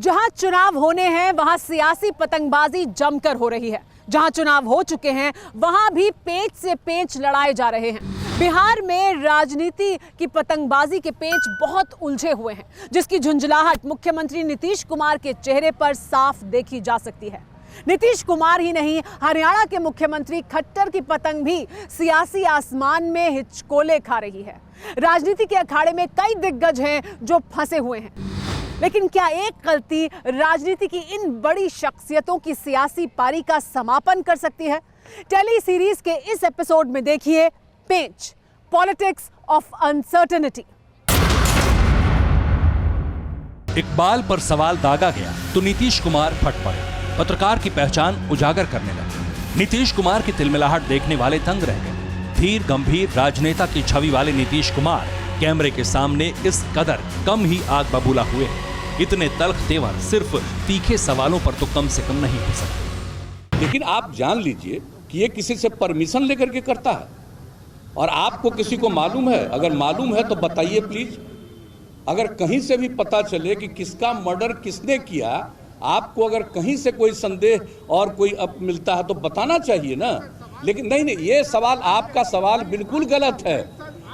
जहां चुनाव होने हैं वहां सियासी पतंगबाजी जमकर हो रही है। जहां चुनाव हो चुके हैं वहां भी पेच से पेच लड़ाए जा रहे हैं। बिहार में राजनीति की पतंगबाजी के पेच बहुत उलझे हुए हैं, जिसकी झुंझलाहट मुख्यमंत्री नीतीश कुमार के चेहरे पर साफ देखी जा सकती है। नीतीश कुमार ही नहीं, हरियाणा के मुख्यमंत्री खट्टर की पतंग भी सियासी आसमान में हिचकोले खा रही है। राजनीति के अखाड़े में कई दिग्गज हैं जो फंसे हुए हैं, लेकिन क्या एक गलती राजनीति की इन बड़ी शख्सियतों की सियासी पारी का समापन कर सकती है? टेली सीरीज के इस एपिसोड में देखिए पेंच, पॉलिटिक्स ऑफ अनसर्टेनिटी। इकबाल पर सवाल दागा गया तो नीतीश कुमार फट पड़े, पत्रकार की पहचान उजागर करने लगे। नीतीश कुमार की तिलमिलाहट देखने वाले दंग रह गए। धीर गंभीर राजनेता की छवि वाले नीतीश कुमार कैमरे के सामने इस कदर कम ही आग बबूला हुए हैं। इतने तल्ख तेवर सिर्फ तीखे सवालों पर तो कम से कम नहीं हो सकते। लेकिन आप जान लीजिए कि ये किसी से परमिशन लेकर के करता है, और आपको किसी को मालूम है? अगर मालूम है तो बताइए प्लीज। अगर कहीं से भी पता चले कि किसका मर्डर किसने किया, आपको अगर कहीं से कोई संदेह और कोई अब मिलता है तो बताना चाहिए ना। लेकिन नहीं, ये सवाल, आपका सवाल बिल्कुल गलत है।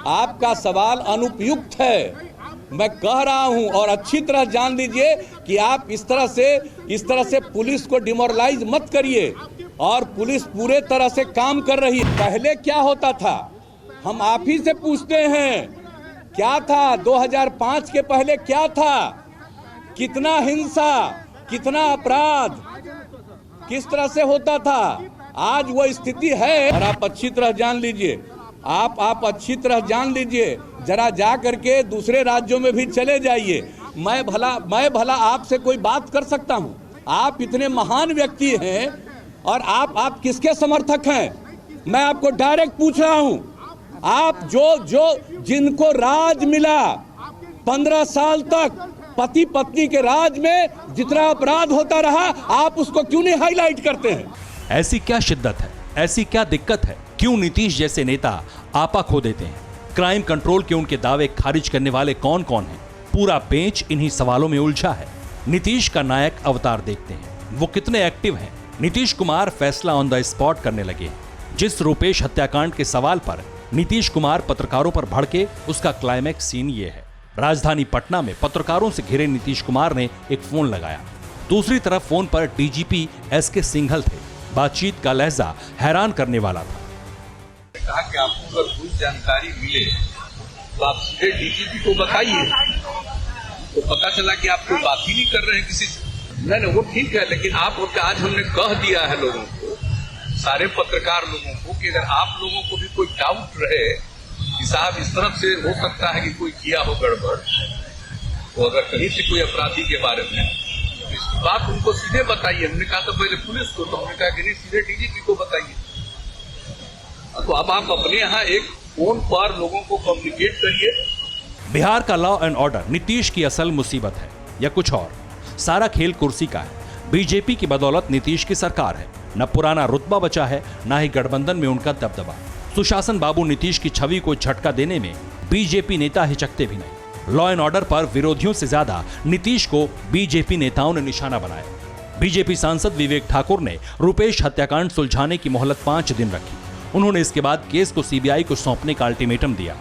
आपका सवाल अनुपयुक्त है, मैं कह रहा हूं। और अच्छी तरह जान लीजिए कि आप इस तरह से पुलिस को डिमोरलाइज मत करिए। और पुलिस पूरे तरह से काम कर रही है। पहले क्या होता था, हम आप ही से पूछते हैं, क्या था 2005 के पहले? क्या था? कितना हिंसा, कितना अपराध, किस तरह से होता था? आज वो स्थिति है। और आप अच्छी तरह जान लीजिए, आप अच्छी तरह जान लीजिए, जरा जा करके दूसरे राज्यों में भी चले जाइए। मैं भला आपसे कोई बात कर सकता हूं? आप इतने महान व्यक्ति हैं और आप किसके समर्थक हैं? मैं आपको डायरेक्ट पूछ रहा हूं। आप जिनको राज मिला 15 साल तक, पति पत्नी के राज में जितना अपराध होता रहा, आप उसको क्यों नहीं हाईलाइट करते हैं? ऐसी क्या शिद्दत है, ऐसी क्या दिक्कत है? क्यों नीतीश जैसे नेता आपा खो देते हैं? क्राइम कंट्रोल के उनके दावे खारिज करने वाले कौन कौन हैं? पूरा पेंच इन्हीं सवालों में उलझा है। नीतीश का नायक अवतार देखते हैं, वो कितने एक्टिव हैं। नीतीश कुमार फैसला ऑन द स्पॉट करने लगे। जिस रूपेश हत्याकांड के सवाल पर नीतीश कुमार पत्रकारों पर भड़के, उसका क्लाइमैक्स सीन ये है। राजधानी पटना में पत्रकारों से घिरे नीतीश कुमार ने एक फोन लगाया। दूसरी तरफ फोन पर डीजीपी एसके सिंघल थे। बातचीत का लहजा हैरान करने वाला था। कहा कि आपको अगर कुछ जानकारी मिले तो आप सीधे डीजीपी को बताइए। तो पता चला कि आप कोई बात ही नहीं कर रहे हैं किसी से। नहीं, वो ठीक है, लेकिन आप आज हमने कह दिया है लोगों को, सारे पत्रकार लोगों को, कि अगर आप लोगों को भी कोई डाउट रहे कि साहब इस तरफ से हो सकता है कि कोई किया हो गड़बड़, तो अगर कहीं से कोई अपराधी के बारे में, तो इस बात उनको सीधे बताइए। हमने कहा था पहले पुलिस को, तो हमने कहा कि नहीं, सीधे डीजीपी को बताइए। तो अब आप अपने यहाँ एक फोन पर लोगों को कम्युनिकेट करिए। बिहार का लॉ एंड ऑर्डर नीतीश की असल मुसीबत है या कुछ और? सारा खेल कुर्सी का है। बीजेपी की बदौलत नीतीश की सरकार है। न पुराना रुतबा बचा है, न ही गठबंधन में उनका दबदबा। सुशासन बाबू नीतीश की छवि को झटका देने में बीजेपी नेता हिचकते भी नहीं। लॉ एंड ऑर्डर पर विरोधियों से ज्यादा नीतीश को बीजेपी नेताओं ने निशाना बनाया। बीजेपी सांसद विवेक ठाकुर ने रुपेश हत्याकांड सुलझाने की मोहलत 5 दिन रखी। उन्होंने इसके बाद केस को सीबीआई को सौंपने का अल्टीमेटम दिया।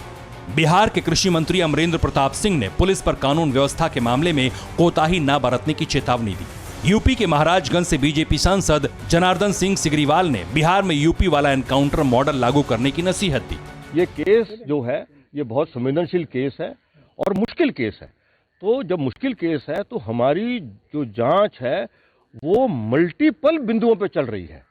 बिहार के कृषि मंत्री अमरेंद्र प्रताप सिंह ने पुलिस पर कानून व्यवस्था के मामले में कोताही न बरतने की चेतावनी दी। यूपी के महाराजगंज से बीजेपी सांसद जनार्दन सिंह सिग्रीवाल ने बिहार में यूपी वाला एनकाउंटर मॉडल लागू करने की नसीहत दी। ये केस जो है, ये बहुत संवेदनशील केस है और मुश्किल केस है। तो जब मुश्किल केस है तो हमारी जो जांच है वो मल्टीपल बिंदुओं पे चल रही है,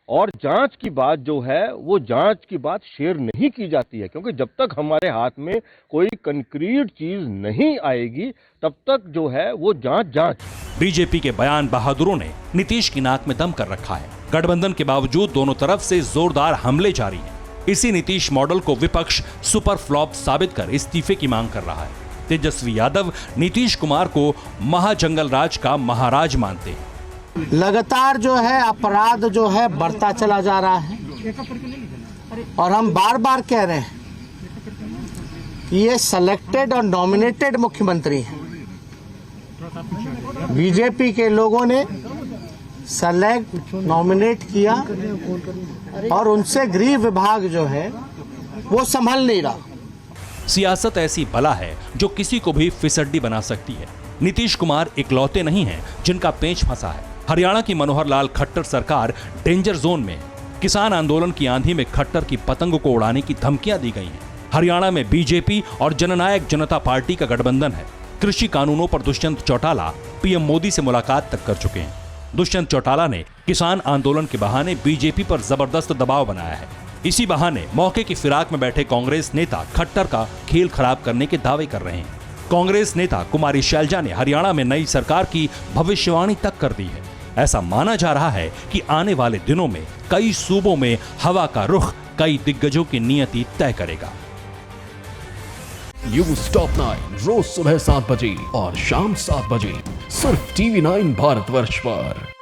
और जांच की बात जो है वो जांच की बात शेयर नहीं की जाती है, क्योंकि जब तक हमारे हाथ में कोई कंक्रीट चीज नहीं आएगी तब तक जो है वो जांच। बीजेपी के बयान बहादुरों ने नीतीश की नाक में दम कर रखा है। गठबंधन के बावजूद दोनों तरफ से जोरदार हमले जारी हैं। इसी नीतीश मॉडल को विपक्ष सुपर फ्लॉप साबित कर इस्तीफे की मांग कर रहा है। तेजस्वी यादव नीतीश कुमार को महाजंगल राज का महाराज मानते हैं। लगातार जो है अपराध जो है बढ़ता चला जा रहा है, और हम बार बार कह रहे हैं कि ये सिलेक्टेड और नॉमिनेटेड मुख्यमंत्री हैं। बीजेपी के लोगों ने सेलेक्ट नॉमिनेट किया और उनसे गृह विभाग जो है वो संभल नहीं रहा। सियासत ऐसी बला है जो किसी को भी फिसड्डी बना सकती है। नीतीश कुमार इकलौते नहीं हैं जिनका पेंच फंसा है। हरियाणा की मनोहर लाल खट्टर सरकार डेंजर जोन में है। किसान आंदोलन की आंधी में खट्टर की पतंग को उड़ाने की धमकियां दी गई हैं। हरियाणा में बीजेपी और जननायक जनता पार्टी का गठबंधन है। कृषि कानूनों पर दुष्यंत चौटाला पीएम मोदी से मुलाकात तक कर चुके हैं। दुष्यंत चौटाला ने किसान आंदोलन के बहाने बीजेपी पर जबरदस्त दबाव बनाया है। इसी बहाने मौके की फिराक में बैठे कांग्रेस नेता खट्टर का खेल खराब करने के दावे कर रहे हैं। कांग्रेस नेता कुमारी शैलजा ने हरियाणा में नई सरकार की भविष्यवाणी तक कर दी है। ऐसा माना जा रहा है कि आने वाले दिनों में कई सूबों में हवा का रुख कई दिग्गजों की नियति तय करेगा। न्यूज़ टॉप 9 रोज सुबह 7 बजे और शाम 7 बजे सिर्फ TV9 भारतवर्ष पर।